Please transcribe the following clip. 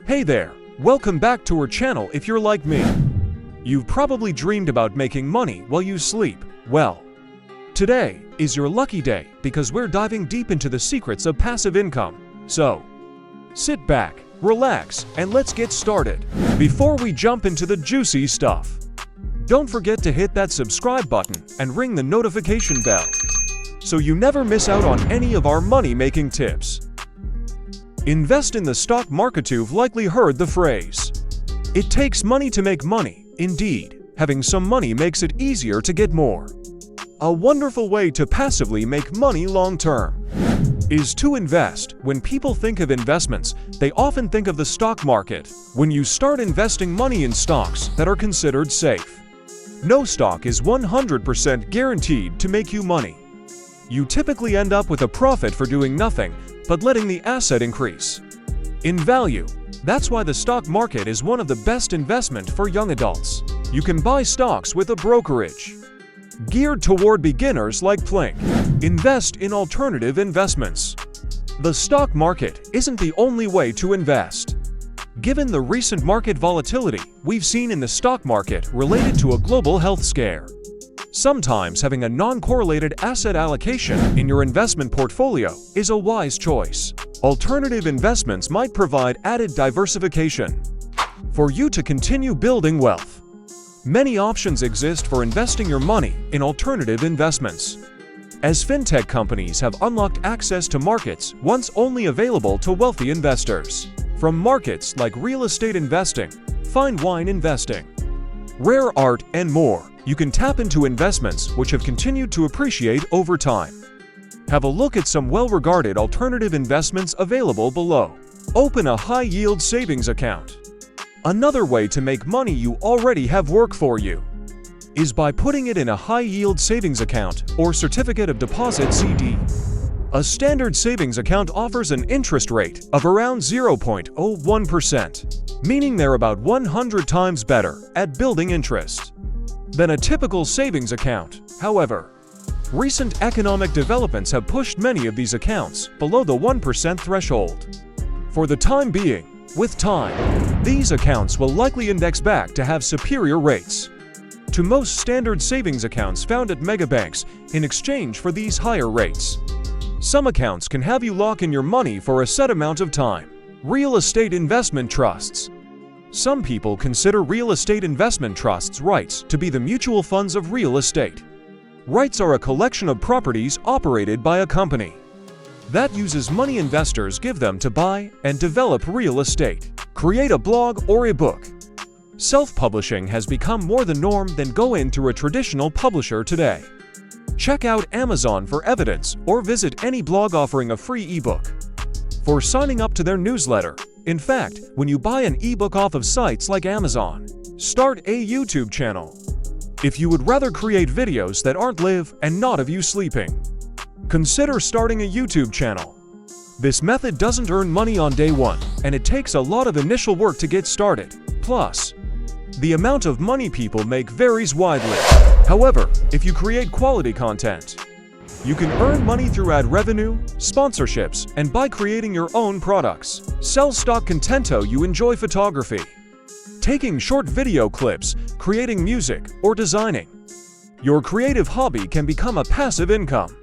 Hey there, welcome back to our channel. If you're like me, you've probably dreamed about making money while you sleep. Well, today is your lucky day because we're diving deep into the secrets of passive income. So, sit back, relax, and let's get started. Before we jump into the juicy stuff, don't forget to hit that subscribe button and ring the notification bell so you never miss out on any of our money-making tips. Invest in the stock market. You've likely heard the phrase, "It takes money to make money." Indeed, having some money makes it easier to get more. A wonderful way to passively make money long-term is to invest. When people think of investments, they often think of the stock market. When you start investing money in stocks that are considered safe, no stock is 100% guaranteed to make you money. You typically end up with a profit for doing nothing but letting the asset increase in value. That's why the stock market is one of the best investments for young adults. You can buy stocks with a brokerage geared toward beginners like Plink. Invest in alternative investments. The stock market isn't the only way to invest. Given the recent market volatility we've seen in the stock market related to a global health scare, sometimes having a non-correlated asset allocation in your investment portfolio is a wise choice. Alternative investments might provide added diversification for you to continue building wealth. Many options exist for investing your money in alternative investments, as fintech companies have unlocked access to markets once only available to wealthy investors. From markets like real estate investing, fine wine investing, rare art, and more, you can tap into investments which have continued to appreciate over time. Have a look at some well-regarded alternative investments available below. Open a high-yield savings account. Another way to make money you already have work for you is by putting it in a high-yield savings account or certificate of deposit (CD). A standard savings account offers an interest rate of around 0.01%, meaning they're about 100 times better at building interest than a typical savings account. However, recent economic developments have pushed many of these accounts below the 1% threshold. For the time being, with time, these accounts will likely index back to have superior rates to most standard savings accounts found at megabanks in exchange for these higher rates. Some accounts can have you lock in your money for a set amount of time. Real estate investment trusts. Some people consider real estate investment trusts REITs to be the mutual funds of real estate. REITs are a collection of properties operated by a company that uses money investors give them to buy and develop real estate. Create a blog or a book. Self-publishing has become more the norm than going through a traditional publisher today. Check out Amazon for evidence or visit any blog offering a free ebook for signing up to their newsletter. In fact, when you buy an ebook off of sites like Amazon, start a YouTube channel. If you would rather create videos that aren't live and not of you sleeping, consider starting a YouTube channel. This method doesn't earn money on day one, and it takes a lot of initial work to get started. Plus, the amount of money people make varies widely. However, if you create quality content, you can earn money through ad revenue, sponsorships, and by creating your own products. Sell stock content. You enjoy photography, taking short video clips, creating music, or designing. Your creative hobby can become a passive income.